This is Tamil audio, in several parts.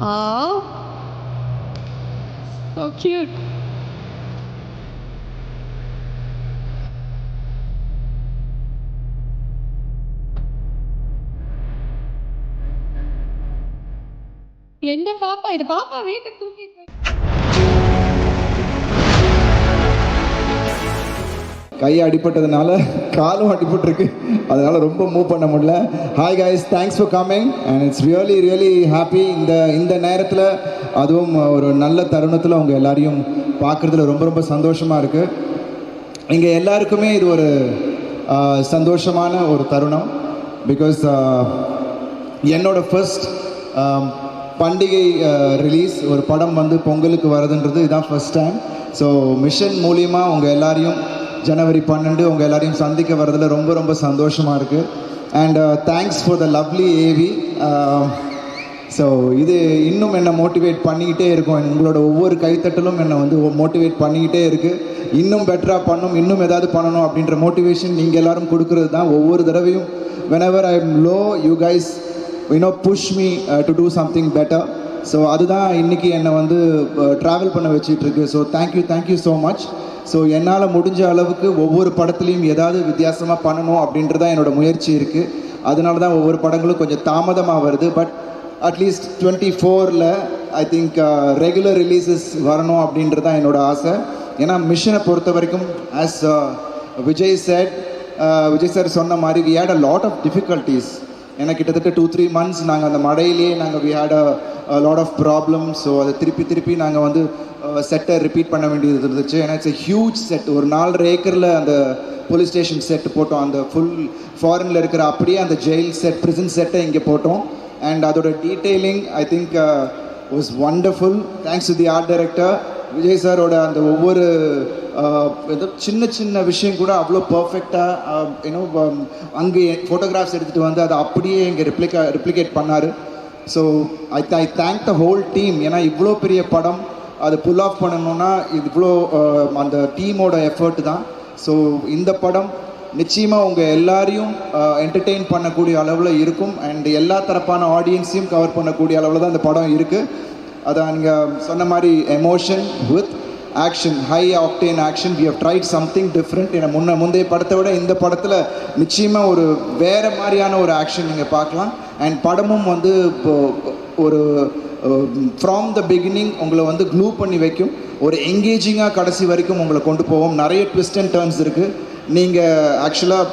Oh, so cute. என்ன பாப்பா இது? பாப்பா வீட்டை தூக்கிட்டு கை அடிபட்டதுனால காலும் அடிபட்டிருக்கு, அதனால ரொம்ப மூவ் பண்ண முடியல. Hi guys, thanks for coming and it's really really happy. இந்த நேரத்தில் அதுவும் ஒரு நல்ல தருணத்தில் அவங்க எல்லாரையும் பார்க்குறதுல ரொம்ப ரொம்ப சந்தோஷமாக இருக்குது. இங்கே எல்லாருக்குமே இது ஒரு சந்தோஷமான ஒரு தருணம். பிகாஸ் என்னோட ஃபர்ஸ்ட் பண்டிகை ரிலீஸ் ஒரு படம் வந்து பொங்கலுக்கு வரதுன்றது இதுதான் ஃபர்ஸ்ட் டைம். ஸோ மிஷன் மூலியமாக உங்கள் எல்லாரையும் ஜனவரி 12 உங்கள் எல்லாரையும் சந்திக்க வரதில் ரொம்ப ரொம்ப சந்தோஷமாக இருக்குது. And thanks for the lovely AV. So இது இன்னும் என்னை மோட்டிவேட் பண்ணிக்கிட்டே இருக்கும். உங்களோட ஒவ்வொரு கைத்தட்டலும் என்னை வந்து மோட்டிவேட் பண்ணிக்கிட்டே இருக்குது. இன்னும் பெட்டராக பண்ணணும், இன்னும் ஏதாவது பண்ணணும் அப்படின்ற மோட்டிவேஷன் நீங்கள் எல்லோரும் கொடுக்குறது தான். ஒவ்வொரு தடவையும் whenever I'm low, you guys push me to do something better. So அதுதான் இன்றைக்கி என்னை வந்து ட்ராவல் பண்ண வச்சிட்ருக்கு. So thank you so much. So என்னால் முடிஞ்ச அளவுக்கு ஒவ்வொரு படத்துலையும் ஏதாவது வித்தியாசமாக பண்ணணும் அப்படின்றதான் என்னோடய முயற்சி இருக்குது. அதனால தான் ஒவ்வொரு படங்களும் கொஞ்சம் தாமதமாக வருது. பட் அட்லீஸ்ட் 24ல் ஐ திங்க் ரெகுலர் ரிலீஸஸ் வரணும் அப்படின்றது தான் என்னோடய ஆசை. ஏன்னா மிஷனை பொறுத்த வரைக்கும் ஆஸ் விஜய் சார் சொன்ன மாதிரி we had a lot of difficulties. ஏன்னா கிட்டத்தட்ட 2-3 months நாங்கள் அந்த மழையிலேயே we had a lot of problems. So அதை திருப்பி நாங்கள் வந்து செட்டை ரிப்பீட் பண்ண வேண்டியது இருந்துச்சு. ஏன்னா இட்ஸ் a huge set. ஒரு 4.5 ஏக்கரில் அந்த போலீஸ் ஸ்டேஷன் செட்டு போட்டோம். அந்த ஃபுல் ஃபாரினில் இருக்கிற அப்படியே அந்த ஜெயில் செட், ப்ரிசன் செட்டை இங்கே போட்டோம். அண்ட் அதோட detailing I think was wonderful. Thanks to the art director Vijay சாரோட அந்த ஒவ்வொரு சின்ன விஷயம் கூட அவ்வளோ பர்ஃபெக்டாக அங்கே ஃபோட்டோகிராஃப்ஸ் எடுத்துகிட்டு வந்து அதை அப்படியே இங்கே ரிப்ளிகேட் பண்ணார். So I thank the whole team. ஏன்னா இவ்வளோ பெரிய படம் அதை புல் ஆஃப் பண்ணணுன்னா இவ்வளோ அந்த டீமோட எஃபர்ட் தான். ஸோ இந்த படம் நிச்சயமாக உங்கள் எல்லாரையும் என்டர்டெயின் பண்ணக்கூடிய அளவில் இருக்கும். அண்ட் எல்லா தரப்பான ஆடியன்ஸையும் கவர் பண்ணக்கூடிய அளவில் தான் இந்த படம் இருக்குது. அதான் நீங்கள் சொன்ன மாதிரி emotion with action, high octane action. We have tried something different. ஏன்னா முந்தைய படத்தை விட இந்த படத்தில் நிச்சயமாக ஒரு வேறு மாதிரியான ஒரு ஆக்ஷன் நீங்கள் பார்க்கலாம். அண்ட் படமும் வந்து ஒரு ஃப்ராம் த பிகினிங் உங்களை வந்து க்ளூ பண்ணி வைக்கும். ஒரு எங்கேஜிங்காக கடைசி வரைக்கும் உங்களை கொண்டு போவோம். நிறைய ட்விஸ்ட் அண்ட் டர்ன்ஸ் இருக்குது. நீங்கள் ஆக்சுவலாக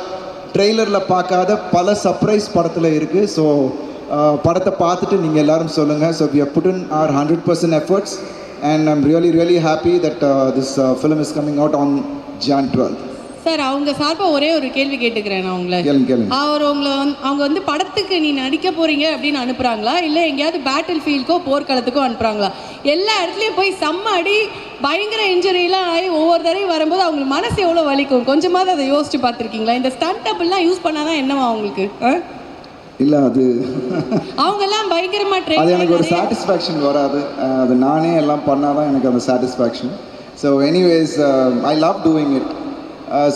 ட்ரெய்லரில் பார்க்காத பல சர்ப்ரைஸ் படத்தில் இருக்குது. ஸோ படத்தை பார்த்துட்டு நீங்கள் எல்லோரும் சொல்லுங்கள். So we have put in our 100% efforts and I'm really happy that this film is coming out on Jan 12th. Sir, அவங்க சார்பாக ஒரே ஒரு கேள்வி கேட்டுக்கிறேன் நான் உங்களை. கேளுங்க. அவங்க வந்து படத்துக்கு நீ நடிக்க போகிறீங்க அப்படின்னு அனுப்புகிறாங்களா, இல்லை எங்கேயாவது பேட்டில் ஃபீல்டுக்கோ போர்க்களத்துக்கோ அனுப்புகிறாங்களா? எல்லா இடத்துலையும் போய் செம்ம அடி, பயங்கர இன்ஜுரியெலாம் ஆகி ஒவ்வொரு தடவையும் வரும்போது அவங்களுக்கு மனசு எவ்வளோ வலிக்கும். கொஞ்சமாவது அதை யோசிச்சு பார்த்துருக்கீங்களா? இந்த ஸ்டண்ட் அப்படிலாம் யூஸ் பண்ணாதான் என்னவா அவங்களுக்கு? இல்லை, அது அவங்கெல்லாம் பயங்கரமாக ட்ரெயின். அது எனக்கு ஒரு சாட்டிஸ்ஃபேக்ஷன் வராது. அது நானே எல்லாம் பண்ணாதான் எனக்கு அந்த satisfaction. So anyways I love doing it.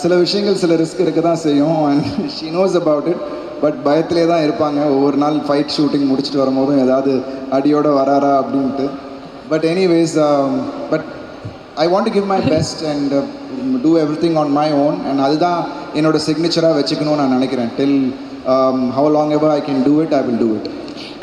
சில விஷயங்கள் சில ரிஸ்க் இருக்க தான் செய்யும். And she knows about it. But பயத்திலே தான் இருப்பாங்க. ஒவ்வொரு நாள் ஃபைட் ஷூட்டிங் முடிச்சுட்டு வரும்போதும் ஏதாவது அடியோடு வராரா அப்படின்ட்டு. But anyways but I want to give my best and do everything on my own. And அதுதான் என்னோடய சிக்னேச்சராக வச்சுக்கணும்னு நான் நினைக்கிறேன். டில் how long ever I can do it, I will do it.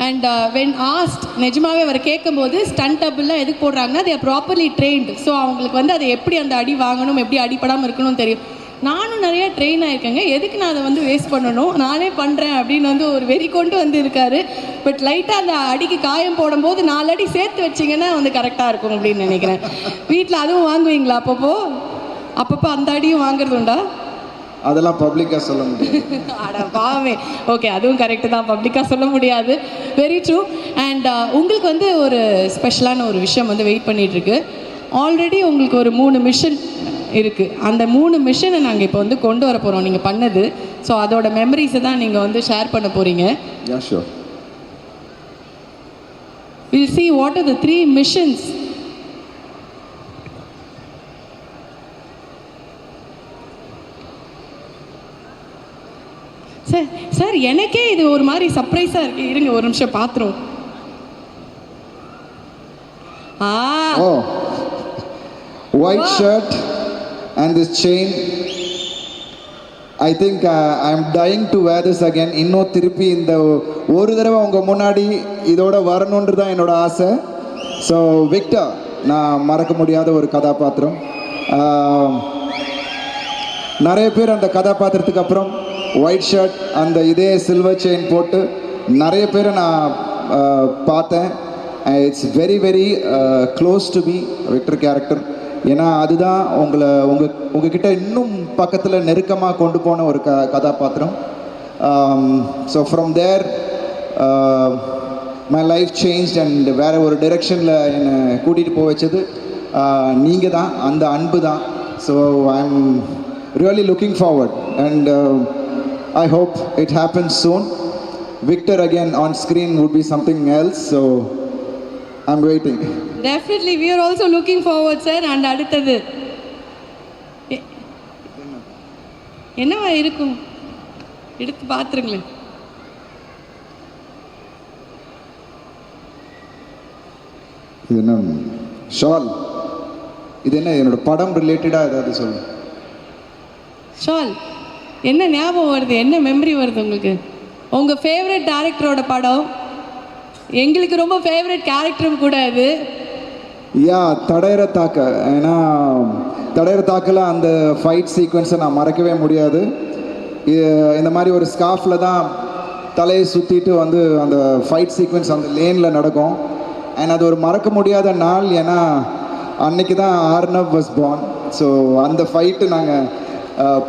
And when asked, நிஜமாவே அவர் கேட்கும்போது ஸ்டண்ட் டபுள்லாம் எதுக்கு போடுறாங்கன்னா they are properly trained. So அவங்களுக்கு வந்து அதை எப்படி அந்த அடி வாங்கணும், எப்படி அடிப்படாமல் இருக்கணும்னு தெரியும். நானும் நிறையா ட்ரெயின் ஆயிருக்கேங்க. எதுக்கு நான் அதை வந்து வேஸ்ட் பண்ணணும், நானே பண்ணுறேன் அப்படின்னு வந்து ஒரு வெறி கொண்டு வந்து இருக்காரு. பட் லைட்டாக அந்த அடிக்கு காயம் போடும்போது 4 அடி சேர்த்து வச்சிங்கன்னா வந்து கரெக்டாக இருக்கும் அப்படின்னு நினைக்கிறேன். வீட்டில் அதுவும் வாங்குவீங்களா? அப்பப்போ அந்த அடியும் வாங்குறது உண்டா? அதெல்லாம் பப்ளிக்காக சொல்ல முடியாது. அட பாவே. ஓகே, அதுவும் கரெக்டு தான், பப்ளிக்காக சொல்ல முடியாது. Very true. அண்ட் உங்களுக்கு வந்து ஒரு ஸ்பெஷலான ஒரு விஷயம் வந்து வெயிட் பண்ணிகிட்ருக்கு. ஆல்ரெடி உங்களுக்கு ஒரு 3 மிஷன் இருக்குது. அந்த 3 மிஷனை நாங்கள் இப்போ வந்து கொண்டு வர போகிறோம் நீங்கள் பண்ணது. ஸோ அதோட மெமரிஸை தான் நீங்கள் வந்து ஷேர் பண்ண போகிறீங்க. Yeah, sure. We'll see what are the 3 missions. Sir, எனக்கே இது ஒரு மாதிரி சர்ப்ரைஸாக இருக்குது. இருங்க ஒரு நிமிஷம் பார்த்துருவோம். ஆ Oh, white Wow. shirt and this chain. I think I'm dying to wear this again. இன்னும் திருப்பி இந்த ஒரு தடவை உங்கள் முன்னாடி இதோட வரணுன்றது தான் என்னோட ஆசை. ஸோ விக்டர் நான் மறக்க முடியாத ஒரு கதாபாத்திரம். நிறைய பேர் அந்த கதாபாத்திரத்துக்கு அப்புறம் ஒயிட் ஷர்ட் அந்த இதே சில்வர் செயின் போட்டு நிறைய பேரை நான் பார்த்தேன். It's very very close to me Victor character. ஏன்னா அதுதான் உங்ககிட்ட இன்னும் பக்கத்தில் நெருக்கமாக கொண்டு போன ஒரு கதாபாத்திரம். So from there my life change and வேறு ஒரு டைரெக்ஷனில் என்னை கூட்டிகிட்டு போக வச்சது நீங்கள் தான், அந்த அன்பு தான். So I am really looking forward and I hope it happens soon. Victor again on screen would be something else, so I'm waiting. Definitely, we are also looking forward, sir. And அடுத்தது என்னவா இருக்கும் எடுத்து பார்த்துருங்களேன். இது என்ன ஷால்? இது என்ன என்னோட படம் ரிலேட்டடாக ஏதாவது சொல்லு. ஷால் என்ன ஞாபகம் வருது, என்ன மெமரி வருது உங்களுக்கு? உங்கள் ஃபேவரட் டேரக்டரோட படம், எங்களுக்கு ரொம்ப ஃபேவரட் கேரக்டரும் கூட அது. யா தடையற தாக்க. ஏன்னா தடையற தாக்கில் அந்த ஃபைட் சீக்வன்ஸை நான் மறக்கவே முடியாது. இந்த மாதிரி ஒரு ஸ்கார்ஃபில் தான் தலையை சுற்றிட்டு வந்து அந்த ஃபைட் சீக்வன்ஸ் அந்த லேனில் நடக்கும். அண்ட் அது ஒரு மறக்க முடியாத நாள். ஏன்னா அன்னைக்கு தான் ஆர்னவ் வாஸ் பார்ன். ஸோ அந்த ஃபைட்டு நாங்கள்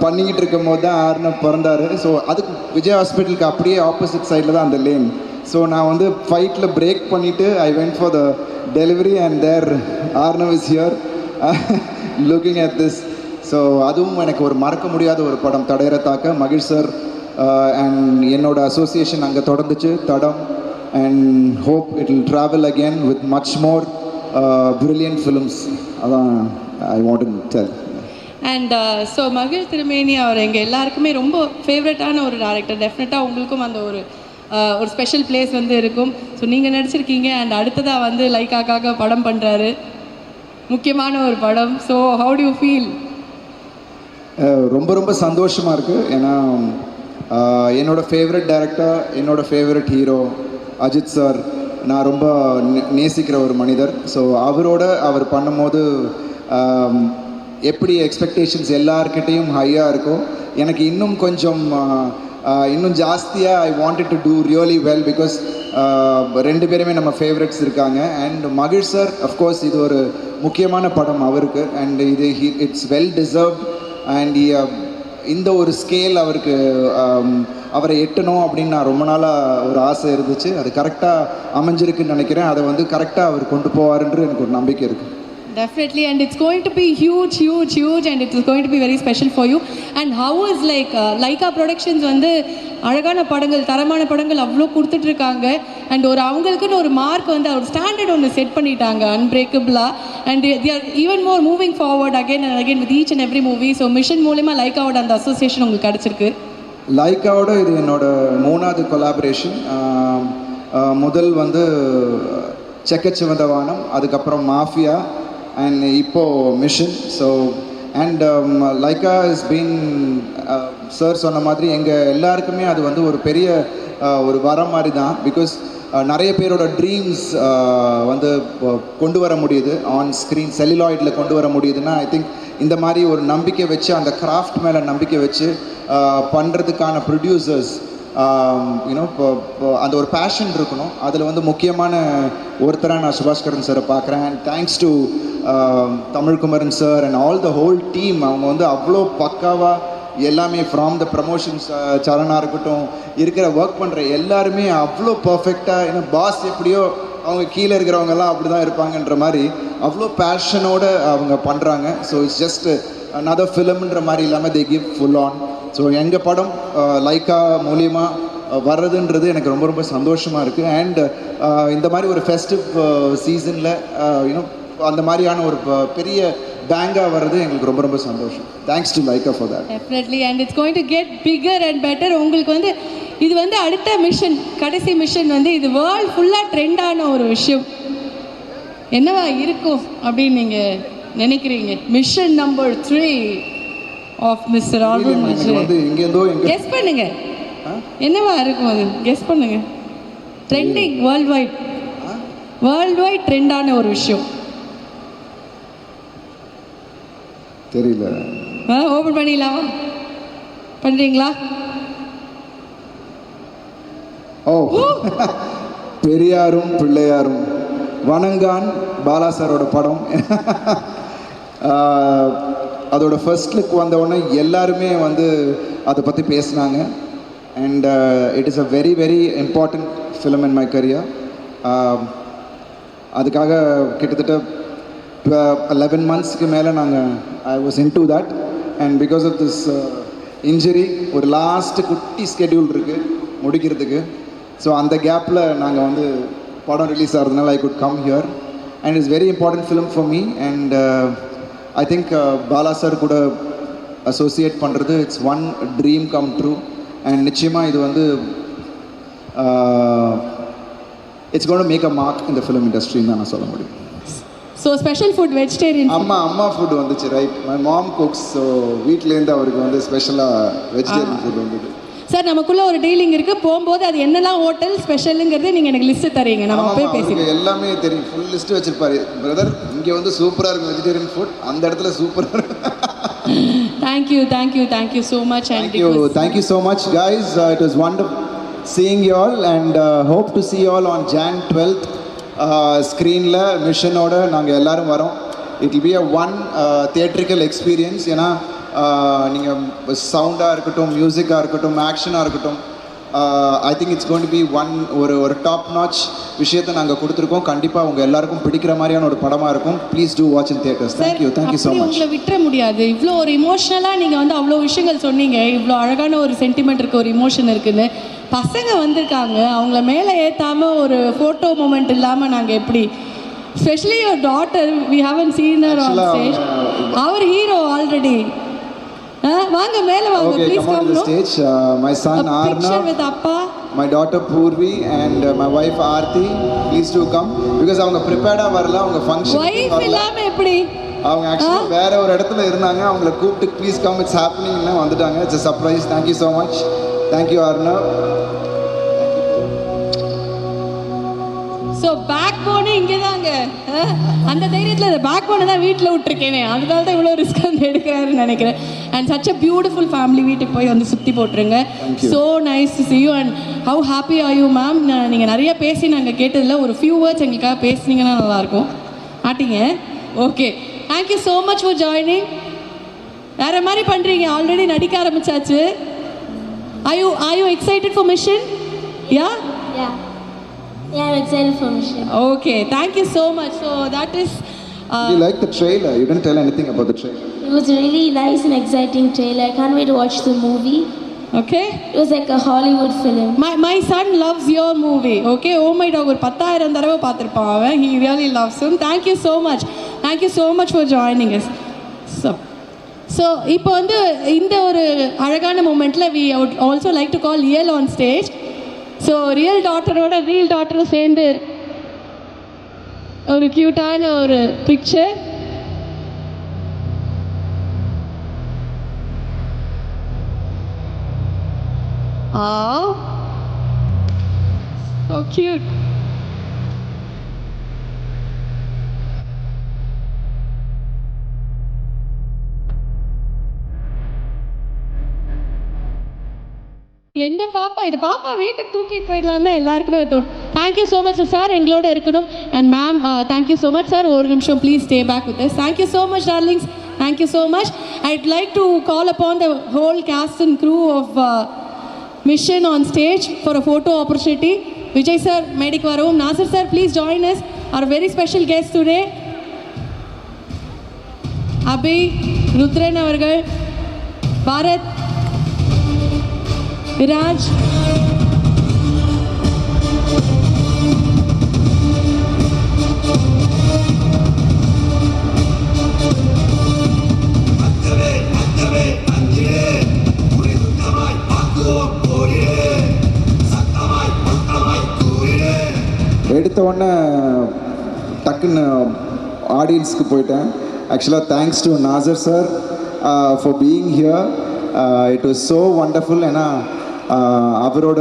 பண்ணிக்கிட்டு இருக்கும் போது தான் ஆர்னவ் பிறந்தார். ஸோ அதுக்கு விஜய் ஹாஸ்பிட்டலுக்கு அப்படியே ஆப்போசிட் சைடில் தான் அந்த லேன். ஸோ நான் வந்து ஃபைட்டில் பிரேக் பண்ணிவிட்டு I went for the delivery and there Arnav is here looking at this. So அதுவும் எனக்கு ஒரு மறக்க முடியாத ஒரு படம் தடையற தாக்க. மகிழ் சார் அண்ட் என்னோட அசோசியேஷன் அங்கே தொடர்ந்துச்சு தடம். And hope it will travel again with much more brilliant films. அதான் I want to tell. And so மகிழ் திருமேனி அவர் எங்கள் எல்லாருக்குமே ரொம்ப ஃபேவரட்டான ஒரு டேரக்டர். டெஃபினட்டாக உங்களுக்கும் அந்த ஒரு ஸ்பெஷல் பிளேஸ் வந்து இருக்கும். ஸோ நீங்கள் நடிச்சிருக்கீங்க அண்ட் அடுத்ததாக வந்து லைக்காக்காக படம் பண்ணுறாரு, முக்கியமான ஒரு படம். So how to you feel? ரொம்ப ரொம்ப சந்தோஷமாக இருக்குது. ஏன்னா என்னோடய ஃபேவரட் டைரக்டர், என்னோடய ஃபேவரட் ஹீரோ அஜித் சார் நான் ரொம்ப நேசிக்கிற ஒரு மனிதர். ஸோ அவரோட அவர் பண்ணும்போது எப்படி எக்ஸ்பெக்டேஷன்ஸ் எல்லார்கிட்டையும் ஹையாக இருக்கும், எனக்கு இன்னும் கொஞ்சம் இன்னும் ஜாஸ்தியாக I wanted to do really well. Because ரெண்டு பேருமே நம்ம ஃபேவரட்ஸ் இருக்காங்க. அண்ட் மகிழ் சார் அஃப்கோர்ஸ் இது ஒரு முக்கியமான படம் அவருக்கு. அண்ட் இது இட்ஸ் வெல் டிசர்வ்ட். அண்ட் இந்த ஒரு ஸ்கேல் அவருக்கு அவரை எட்டணும் அப்படின்னு நான் ரொம்ப நாளாக ஒரு ஆசை இருந்துச்சு. அது கரெக்டாக அமைஞ்சிருக்குன்னு நினைக்கிறேன். அதை வந்து கரெக்டாக அவர் கொண்டு போவார்ன்ற எனக்கு ஒரு நம்பிக்கை இருக்குது. Definitely, and it's going to be huge, and it is going to be very special for you. And how is Laika Productions வந்து அழகான படங்கள், தரமான படங்கள் அவ்வளோ கொடுத்துட்ருக்காங்க. அண்ட் அவங்களுக்குன்னு ஒரு மார்க் வந்து ஒரு ஸ்டாண்டர்ட் ஒன்று செட் பண்ணிட்டாங்க அன்பிரேக்கபிளாக. And they are even more moving forward again and again with each and every movie. So mission மூலமா லைக்காவோட அந்த அசோசியேஷன் உங்களுக்கு கிடச்சிருக்கு. லைக்காவோட இது என்னோட 3வது கொலாபரேஷன். முதல் வந்து செக்கச்சிவந்த வானம், அதுக்கப்புறம் மாஃபியா, அண்ட் இப்போது mission. So and Lyca is been sir சொன்ன மாதிரி எங்கள் எல்லாருக்குமே அது வந்து ஒரு பெரிய ஒரு வரம் மாதிரி தான். பிகாஸ் நிறைய பேரோட ட்ரீம்ஸ் வந்து கொண்டு வர முடியுது ஆன் ஸ்க்ரீன், செல்லுலாய்டில் கொண்டு வர முடியுதுன்னா ஐ திங்க் இந்த மாதிரி ஒரு நம்பிக்கை வச்சு, அந்த கிராஃப்ட் மேலே நம்பிக்கை வச்சு பண்ணுறதுக்கான ப்ரொடியூசர்ஸ் யூனோ இப்போ அந்த ஒரு பேஷன் இருக்கணும். அதில் வந்து முக்கியமான ஒருத்தராக நான் சுபாஷ்கரன் சாரை பார்க்குறேன். And thanks to Tamilkumaran sir and all the whole team. அவங்க வந்து அவ்வளோ பக்காவாக எல்லாமே ஃப்ராம் த ப்ரமோஷன்ஸ் சரணாக இருக்கட்டும், இருக்கிற ஒர்க் பண்ணுற எல்லாருமே அவ்வளோ பர்ஃபெக்டாக. ஏன்னா பாஸ் எப்படியோ அவங்க கீழே இருக்கிறவங்கெல்லாம் அப்படி தான் இருப்பாங்கன்ற மாதிரி அவ்வளோ பேஷனோடு அவங்க பண்ணுறாங்க. ஸோ இட்ஸ் ஜஸ்ட் another ஃபிலிம்ன்ற மாதிரி இல்லாமல் they give full on. So எங்கள் படம் லைக்கா மூலியமாக வர்றதுன்றது எனக்கு ரொம்ப ரொம்ப சந்தோஷமாக இருக்குது. அண்ட் இந்த மாதிரி ஒரு ஃபெஸ்டிவ் சீசனில் யூனோ அந்த மாதிரியான ஒரு பெரிய பேங்காக வர்றது எங்களுக்கு ரொம்ப ரொம்ப சந்தோஷம். Thanks to Lyca for that. Definitely, and it's going to get bigger and better. உங்களுக்கு வந்து இது வந்து அடுத்த மிஷன், கடைசி மிஷன் வந்து இது வேர்ல்ட் ஃபுல்லாக ட்ரெண்டான ஒரு விஷயம். என்னவா இருக்கும் அப்படின்னு நீங்கள் நினைக்கிறீங்க? Mission number 3 of mister album எனக்கு வந்து இங்கேருந்தோ கெஸ் பண்ணுங்க, என்னவா இருக்கும் அது? கெஸ் பண்ணுங்க. ட்ரெண்டிங் வேர்ல்ட் வைட் ட்ரெண்டான ஒரு விஷயம். தெரியல. ஓப்பன் பண்ணிடலாமா? பண்ணுறீங்களா? ஓ, பெரியாரும் பிள்ளையாரும், வணங்கான் பாலா சாரோட படம். அதோட ஃபர்ஸ்ட் லுக் வந்தவுடனே எல்லாருமே வந்து அதை பற்றி பேசினாங்க. And it is a very very important film in my career. அதுக்காக கிட்டத்தட்ட 11 monthsக்கு மேலே I was into that. And because of this injury ஒரு லாஸ்ட்டு குட்டி ஸ்கெடியூல் இருக்குது முடிக்கிறதுக்கு. ஸோ அந்த கேப்பில் நாங்கள் வந்து படம் ரிலீஸ் ஆகிறதுனால I could come here. And it's very important film for me. And I think Bala sir கூட அசோசியேட் பண்ணுறது it's one dream come true. And நிச்சயமாக இது வந்து it's gonna make a mark இந்த ஃபிலிம் இண்டஸ்ட்ரின்னு தான் நான் சொல்ல முடியும். ஸோ ஸ்பெஷல் ஃபுட் வெஜிடேரியன் அம்மா ஃபுட் வந்துச்சு, right. My mom cooks. So வீட்டிலேருந்து அவருக்கு வந்து ஸ்பெஷலாக வெஜிடேரியன் ஃபுட் வந்தது. சார், நமக்குள்ள ஒரு டீலிங் இருக்கு. போகும்போது அது என்னெல்லாம் ஹோட்டல் ஸ்பெஷலுங்கிறது நீங்கள் எனக்கு லிஸ்ட்டு தரீங்க, நம்ம போய் பேசிக்கலாம். எல்லாமே தெரியும், ஃபுல் லிஸ்ட்டு வச்சிருப்பாரு பிரதர். இங்கே வந்து சூப்பராக இருக்கும் வெஜிடேரியன் ஃபுட், அந்த இடத்துல சூப்பராக இருக்கும். Thank you so much. Thank you so much guys. It was wonderful seeing you all and hope to see you all on Jan 12th. ஸ்க்ரீனில் மிஷனோட நாங்கள் எல்லோரும் வரோம். It will be a one theatrical experience. ஏன்னா நீங்கள் சவுண்டாக இருக்கட்டும், மியூசிக்காக இருக்கட்டும், ஆக்ஷனாக இருக்கட்டும், I think it's going to be ஒரு டாப் நாச் விஷயத்தை நாங்கள் கொடுத்துருக்கோம். கண்டிப்பாக உங்கள் எல்லாருக்கும் பிடிக்கிற மாதிரியான ஒரு படமாக இருக்கும். Please do watch in theatres. Thank you so much. உங்களை விட்டுற முடியாது. இவ்வளோ ஒரு இமோஷனலாக நீங்கள் வந்து அவ்வளோ விஷயங்கள் சொன்னீங்க. இவ்வளோ அழகான ஒரு சென்டிமெண்ட் இருக்குது, ஒரு இமோஷன் இருக்குன்னு. பசங்க வந்திருக்காங்க, அவங்கள மேலே ஏற்றாமல் ஒரு ஃபோட்டோ மூமெண்ட் இல்லாமல் நாங்கள் எப்படி? Specially your daughter, we haven't seen her on stage. அவர் ஹீரோ ஆல்ரெடி. வாங்க மேலே வாங்க, please come to the stage. My son Arnav with அப்பா, my daughter Purvi and my wife Aarti, please do come because அவங்க ப்ரிப்பேர்டா வரல. அவங்க ஃபங்க்ஷன் வைஃப் இல்லாம எப்படி? அவங்க ஆக்சுவலி வேற ஒரு இடத்துல இருந்தாங்க. அவங்கள கூப்பிட்டு ப்ளீஸ் கம், இட்ஸ் ஹேப்பனிங்னு வந்துட்டாங்க. It's a surprise. Thank you so much. Thank you Arnav. So back போனே இங்கே தாங்க. அந்த தைரியத்தில் அந்த பேக் போனை தான் வீட்டில் விட்டுருக்கேனே, அதனால தான் இவ்வளோ ரிஸ்க் வந்து எடுக்கிறாருன்னு நினைக்கிறேன். And such a beautiful family. வீட்டுக்கு போய் வந்து சுற்றி போட்டுருங்க. So nice to see you and how happy are you ma'am? நீங்கள் நிறைய பேசி நாங்கள் கேட்டதில் ஒரு ஃபியூ வேர்ட்ஸ் எங்களுக்காக பேசுனீங்கன்னா நல்லாயிருக்கும். ஆட்டிங்க. Okay, thank you so much for joining. வேறு மாதிரி பண்ணுறீங்க, ஆல்ரெடி நடிக்க ஆரம்பிச்சாச்சு. Are you excited for mission? Yeah? Yeah, I'm excited for mission. Okay, thank you so much. So that is... You like the trailer? You didn't tell anything about the trailer. It was a really nice and exciting trailer. I can't wait to watch the movie. Okay. It was like a Hollywood film. My son loves your movie. Okay, oh my dog, ஒரு 10,000 தடவை பார்த்திருப்பான் அவன். He really loves him. Thank you so much. Thank you so much for joining us. So இப்போ வந்து இந்த ஒரு அழகான மூமெண்ட்டில் we would also like to call Riel on stage. So real டாட்டரோட ரியல் டாட்டரும் சேர்ந்து ஒரு க்யூட்டான ஒரு பிக்சர். So cute. எந்த பாப்பா இது? பாப்பா வீட்டுக்கு தூக்கிட்டு போயிடலாம் தான் எல்லாருக்குமே தோணும். தேங்க்யூ ஸோ மச் சார், எங்களோட இருக்கணும். And ma'am thank you so much sir. ஒரு நிமிஷம் please stay back with us. Thank you so much darlings. Thank you so much. I'd like to call upon the whole cast and crew of Mission on stage for a photo opportunity. Vijay sir மேடைக்கு வரவும். Nassar sir please join us. Our very special guest today. Abhi, Rudran அவர்கள், பாரத், விராஜ், எடுத்த உடனே டக்கு டக்குன்னு ஆடியன்ஸ்க்கு போயிட்டேன். ஆக்சுவலாக thanks to Nassar sir for being here. It was so wonderful. ஏன்னா அவரோட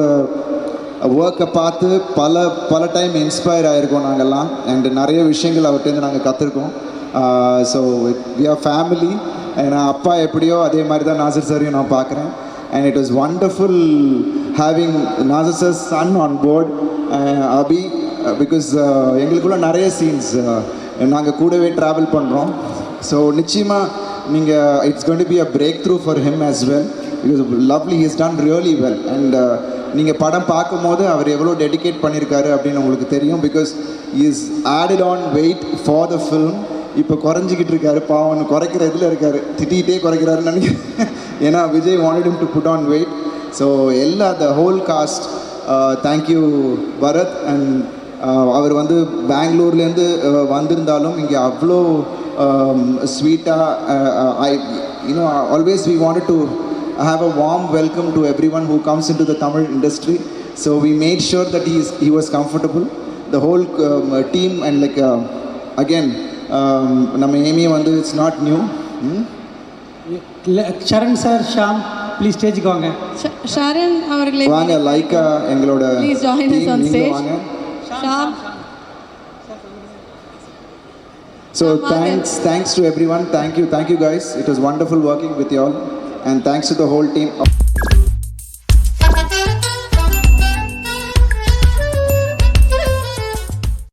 ஒர்க்கை பார்த்து பல டைம் இன்ஸ்பயர் ஆகிருக்கோம் நாங்கள்லாம். அண்ட் நிறைய விஷயங்கள் அவர்கிட்டருந்து நாங்கள் கற்றுருக்கோம். So we are family. ஏன்னா அப்பா எப்படியோ அதே மாதிரி தான் நாசர் சாரையும் நான் பார்க்குறேன். And it was wonderful having Nassar sir son on board Abhi. Because எங்களுக்குள்ள நிறைய சீன்ஸ் நாங்கள் கூடவே ட்ராவல் பண்ணுறோம். ஸோ நிச்சயமாக நீங்கள் it's going to be a break through for him as well. Because lovely he's ton really well. And நீங்கள் படம் பார்க்கும்போது அவர் எவ்வளோ டெடிகேட் பண்ணியிருக்காரு அப்படின்னு உங்களுக்கு தெரியும். Because is added on wait for the film. இப்போ குறைஞ்சிக்கிட்டு இருக்காரு, பாவம் குறைக்கிற இதில் இருக்கார், திட்டிகிட்டே குறைக்கிறாருன்னு நினைக்கிறேன். ஏன்னா Vijay wanted him to put on weight. So the whole cast thank you Bharath. அண்ட் அவர் வந்து பெங்களூர்லேருந்து வந்திருந்தாலும் இங்கே அவ்வளோ ஸ்வீட்டாக always we wanted to have a warm welcome to everyone who comes into the Tamil industry. So we made sure that he was comfortable. The whole team and like again, நம்ம ஏமி வந்து it's not new. Charan sir, Sham, please ஸ்டேஜுக்கு வாங்க. ஷரண் அவர்களே வாங்க. லைக்கா எங்களோட please join us on stage. வாங்க. Sham. So thanks to everyone. Thank you guys. It was wonderful working with you all. And thanks to the whole team.